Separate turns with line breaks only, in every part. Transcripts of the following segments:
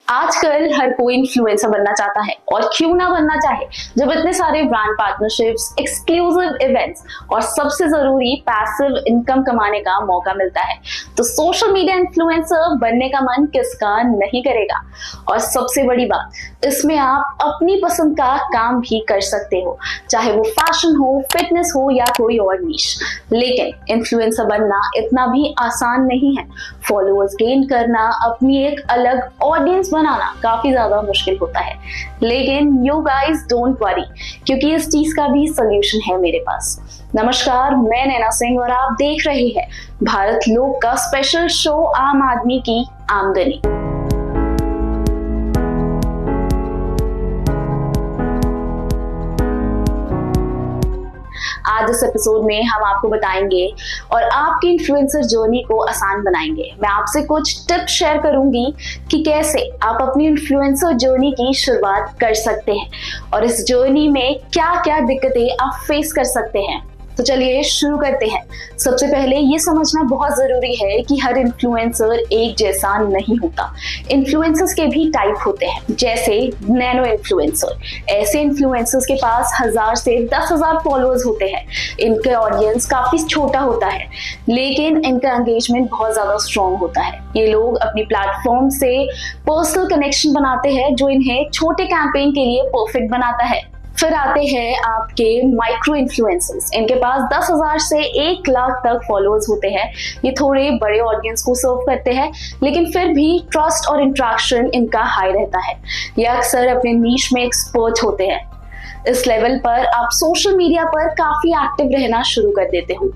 आजकल हर कोई इन्फ्लुएंसर बनना चाहता है और क्यों ना बनना चाहे जब इतने सारे ब्रांड पार्टनरशिप्स, एक्सक्लूसिव इवेंट्स और सबसे जरूरी पैसिव इनकम कमाने का मौका मिलता है। तो सोशल मीडिया इन्फ्लुएंसर बनने का मन किसका नहीं करेगा। और सबसे बड़ी बात, इसमें आप अपनी पसंद का काम भी कर सकते हो, चाहे वो फैशन हो, फिटनेस हो या कोई और नीश। लेकिन इन्फ्लुएंसर बनना इतना भी आसान नहीं है। फॉलोअर्स गेन करना, अपनी एक अलग ऑडियंस बनाना काफी ज्यादा मुश्किल होता है। लेकिन यू गाइस डोंट वरी, क्योंकि इस चीज का भी सोल्यूशन है मेरे पास। नमस्कार, मैं नैना सिंह और आप देख रहे हैं भारत लोक का स्पेशल शो आम आदमी की आमदनी। आज इस एपिसोड में हम आपको बताएंगे और आपकी इन्फ्लुएंसर जर्नी को आसान बनाएंगे। मैं आपसे कुछ टिप्स शेयर करूंगी कि कैसे आप अपनी इन्फ्लुएंसर जर्नी की शुरुआत कर सकते हैं और इस जर्नी में क्या क्या दिक्कतें आप फेस कर सकते हैं। तो चलिए शुरू करते हैं। सबसे पहले ये समझना बहुत जरूरी है कि हर इन्फ्लुएंसर एक जैसा नहीं होता। इन्फ्लुएंसर्स के भी टाइप होते हैं, जैसे नैनो इन्फ्लुएंसर। ऐसे इन्फ्लुएंसर्स के पास 1000 से 10,000 फॉलोअर्स होते हैं। इनका ऑडियंस काफी छोटा होता है, लेकिन इनका एंगेजमेंट बहुत ज्यादा स्ट्रॉन्ग होता है। ये लोग अपनी प्लेटफॉर्म से पर्सनल कनेक्शन बनाते हैं, जो इन्हें छोटे कैंपेन के लिए परफेक्ट बनाता है। फिर आते हैं आपके माइक्रो इन्फ्लुएंसर्स। इनके पास 10,000 से 1 लाख तक फॉलोअर्स होते हैं। ये थोड़े बड़े ऑडियंस को सर्व करते हैं, लेकिन फिर भी ट्रस्ट और इंटरेक्शन इनका हाई रहता है। ये अक्सर अपने नीश में एक्सपर्ट होते हैं। इस लेवल पर आप सोशल मीडिया पर काफी एक्टिव रहना शुरू कर देते हो।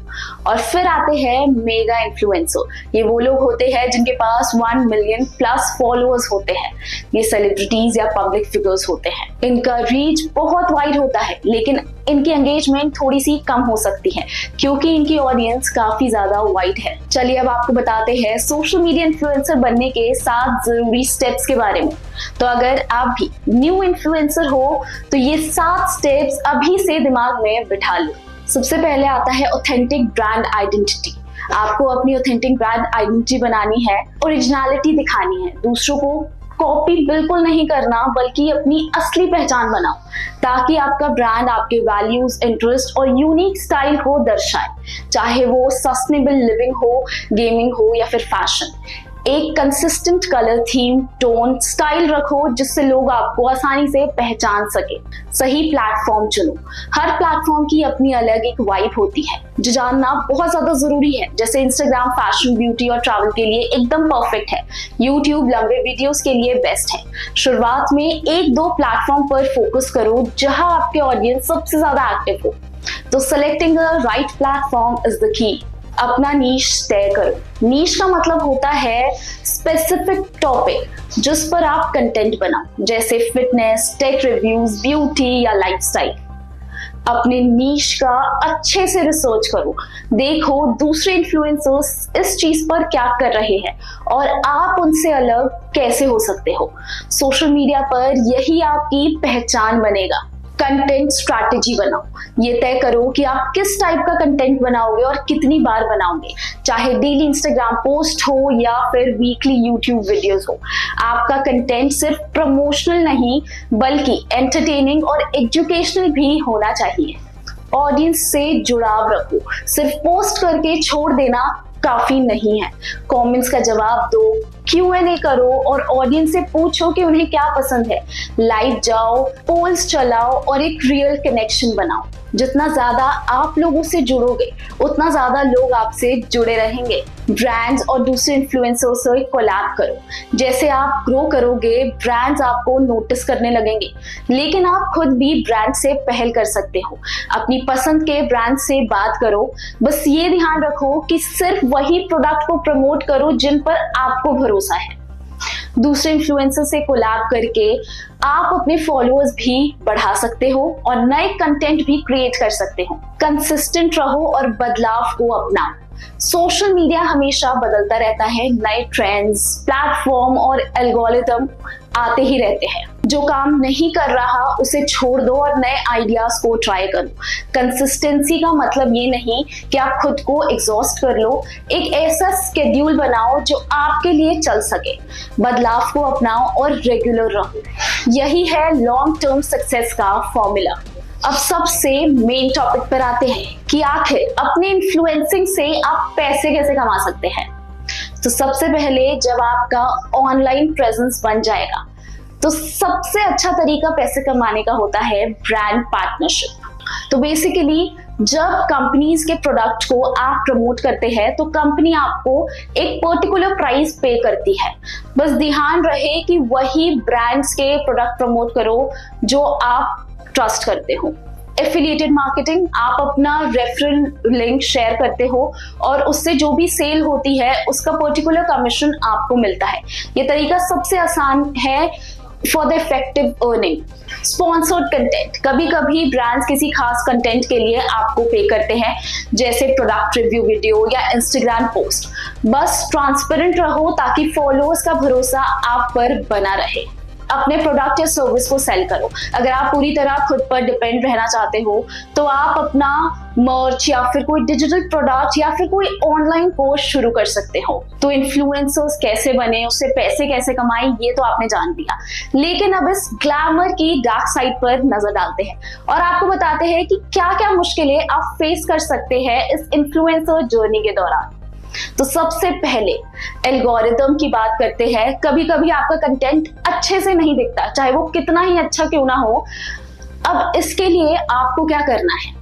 और फिर आते हैं मेगा इन्फ्लुएंसर। ये वो लोग होते हैं जिनके पास 1 मिलियन प्लस फॉलोअर्स होते हैं। ये सेलिब्रिटीज या पब्लिक फिगर्स होते हैं। इनका रीच बहुत वाइड होता है, लेकिन इनकी एंगेजमेंट थोड़ी सी कम हो सकती है, क्योंकि इनकी ऑडियंस काफी ज्यादा वाइड है। चलिए अब आपको बताते हैं सोशल मीडिया इन्फ्लुएंसर बनने के 7 जरूरी स्टेप्स के बारे में। तो अगर आप भी न्यू इन्फ्लुएंसर हो तो ये 7 स्टेप्स अभी से दिमाग में बिठा लो। सबसे पहले आता है ऑथेंटिक ब्रांड आइडेंटिटी। आपको अपनी ऑथेंटिक ब्रांड आइडेंटिटी बनानी है, ओरिजिनलिटी दिखानी है। दूसरों को कॉपी बिल्कुल नहीं करना, बल्कि अपनी असली पहचान बनाओ, ताकि आपका ब्रांड आपके वैल्यूज, इंटरेस्ट और यूनिक स्टाइल को दर्शाए, चाहे वो सस्टेनेबल लिविंग हो, गेमिंग हो या फिर फैशन। एक consistent colour theme, tone, style रखो, जिससे लोग आपको आसानी से पहचान सके। सही प्लेटफॉर्म चुनो। हर प्लेटफॉर्म की अपनी अलग एक वाइब होती है, जो जानना बहुत ज्यादा जरूरी है। जैसे इंस्टाग्राम फैशन, ब्यूटी और ट्रैवल के लिए एकदम परफेक्ट है। यूट्यूब लंबे वीडियोस के लिए बेस्ट है। शुरुआत में 1-2 प्लेटफॉर्म पर फोकस करो, जहां आपके ऑडियंस सबसे ज्यादा एक्टिव हो। तो selecting the right platform is the key. अपना नीश तय करो। नीश का मतलब होता है स्पेसिफिक टॉपिक जिस पर आप कंटेंट बनाओ, जैसे फिटनेस, टेक रिव्यूज, ब्यूटी या लाइफस्टाइल। अपने नीश का अच्छे से रिसर्च करो। देखो दूसरे इन्फ्लुएंसर्स इस चीज पर क्या कर रहे हैं और आप उनसे अलग कैसे हो सकते हो। सोशल मीडिया पर यही आपकी पहचान बनेगा। कंटेंट स्ट्रैटेजी बनाओ। ये तय करो कि आप किस टाइप का कंटेंट बनाओगे और कितनी बार बनाओगे, चाहे डेली इंस्टाग्राम पोस्ट हो या फिर वीकली यूट्यूब वीडियोस हो। आपका कंटेंट सिर्फ प्रमोशनल नहीं, बल्कि एंटरटेनिंग और एजुकेशनल भी होना चाहिए। ऑडियंस से जुड़ाव रखो। सिर्फ पोस्ट करके छोड़ देना काफी नहीं है। कमेंट्स का जवाब दो, Q&A करो और ऑडियंस से पूछो कि उन्हें क्या पसंद है। लाइव जाओ, पोल्स चलाओ और एक रियल कनेक्शन बनाओ। जितना ज्यादा आप लोगों से जुड़ोगे, उतना ज्यादा लोग आपसे जुड़े रहेंगे। ब्रांड्स और दूसरे इन्फ्लुएंसर्स से कोलैब करो। जैसे आप ग्रो करोगे, ब्रांड्स आपको नोटिस करने लगेंगे, लेकिन आप खुद भी ब्रांड से पहल कर सकते हो। अपनी पसंद के ब्रांड से बात करो। बस ये ध्यान रखो कि सिर्फ वही प्रोडक्ट को प्रमोट करो जिन पर आपको भरोसा है। दूसरे इन्फ्लुएंसर से कोलैब करके आप अपने फॉलोअर्स भी बढ़ा सकते हो और नए कंटेंट भी क्रिएट कर सकते हो। कंसिस्टेंट रहो और बदलाव को अपनाओ। सोशल मीडिया हमेशा बदलता रहता है। नए ट्रेंड्स, प्लेटफॉर्म और एल्गोरिथम आते ही रहते हैं, जो काम नहीं कर रहा उसे छोड़ दो और नए आइडियाज को ट्राई करो। कंसिस्टेंसी का मतलब ये नहीं कि आप खुद को एग्जॉस्ट कर लो। एक ऐसा स्केड्यूल बनाओ जो आपके लिए चल सके। बदलाव को अपनाओ और रेगुलर रहो। यही है लॉन्ग टर्म सक्सेस का फॉर्मूला। अब सबसे मेन टॉपिक पर आते हैं कि आखिर अपने इन्फ्लुएंसिंग से आप पैसे कैसे कमा सकते हैं। तो सबसे पहले जब आपका ऑनलाइन प्रेजेंस बन जाएगा तो सबसे अच्छा तरीका पैसे कमाने का होता है ब्रांड पार्टनरशिप। तो बेसिकली जब कंपनीज के प्रोडक्ट को आप प्रमोट करते हैं तो कंपनी आपको एक पर्टिकुलर प्राइस पे करती है। बस ध्यान रहे कि वही ब्रांड्स के प्रोडक्ट प्रमोट करो जो आप ट्रस्ट करते हो। एफिलिएटेड मार्केटिंग, आप अपना रेफरल लिंक शेयर करते हो और उससे जो भी सेल होती है उसका पर्टिकुलर कमीशन आपको मिलता है। ये तरीका सबसे आसान है for the effective earning. Sponsored content, कभी कभी ब्रांड्स किसी खास कंटेंट के लिए आपको पे करते हैं, जैसे प्रोडक्ट रिव्यू वीडियो या इंस्टाग्राम पोस्ट। बस ट्रांसपेरेंट रहो ताकि फॉलोअर्स का भरोसा आप पर बना रहे। अपने प्रोडक्ट या सर्विस को सेल करो। अगर आप पूरी तरह खुद पर डिपेंड रहना चाहते हो तो आप अपना मर्च या फिर कोई डिजिटल प्रोडक्ट या फिर कोई ऑनलाइन कोर्स शुरू कर सकते हो। तो इन्फ्लुएंसर्स कैसे बने, उससे पैसे कैसे कमाएं, ये तो आपने जान लिया। लेकिन अब इस ग्लैमर की डार्क साइड पर नजर डालते हैं और आपको बताते हैं कि क्या क्या मुश्किलें आप फेस कर सकते हैं इस इन्फ्लुएंसर जर्नी के दौरान। तो सबसे पहले एल्गोरिदम की बात करते हैं। कभी कभी आपका कंटेंट अच्छे से नहीं दिखता, चाहे वो कितना ही अच्छा क्यों ना हो। अब इसके लिए आपको क्या करना है?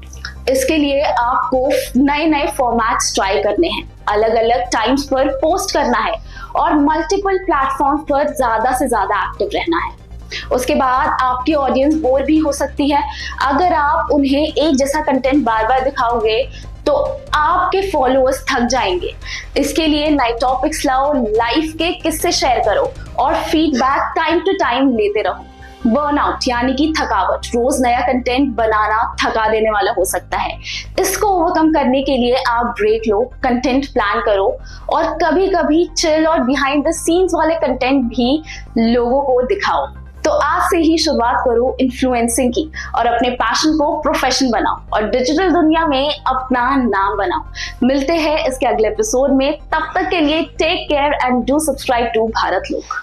इसके लिए आपको नए नए फॉर्मेट्स ट्राई करने हैं, अलग अलग टाइम्स पर पोस्ट करना है और मल्टीपल प्लेटफॉर्म पर ज्यादा से ज्यादा एक्टिव रहना है। उसके बाद आपकी ऑडियंस बोर भी हो सकती है। अगर आप उन्हें एक जैसा कंटेंट बार बार दिखाओगे तो आपके फॉलोअर्स थक जाएंगे। इसके लिए नए टॉपिक्स लाओ, लाइफ के किस्से शेयर करो और फीडबैक टाइम टू टाइम लेते रहो। बर्नआउट यानी कि थकावट, रोज नया कंटेंट बनाना थका देने वाला हो सकता है। इसको ओवरकम करने के लिए आप ब्रेक लो, कंटेंट प्लान करो और कभी कभी चिल और बिहाइंड द सीन्स वाले कंटेंट भी लोगों को दिखाओ। तो आज से ही शुरुआत करो इन्फ्लुएंसिंग की और अपने पैशन को प्रोफेशन बनाओ और डिजिटल दुनिया में अपना नाम बनाओ। मिलते हैं इसके अगले एपिसोड में, तब तक के लिए take care and do subscribe to Bharat लोक।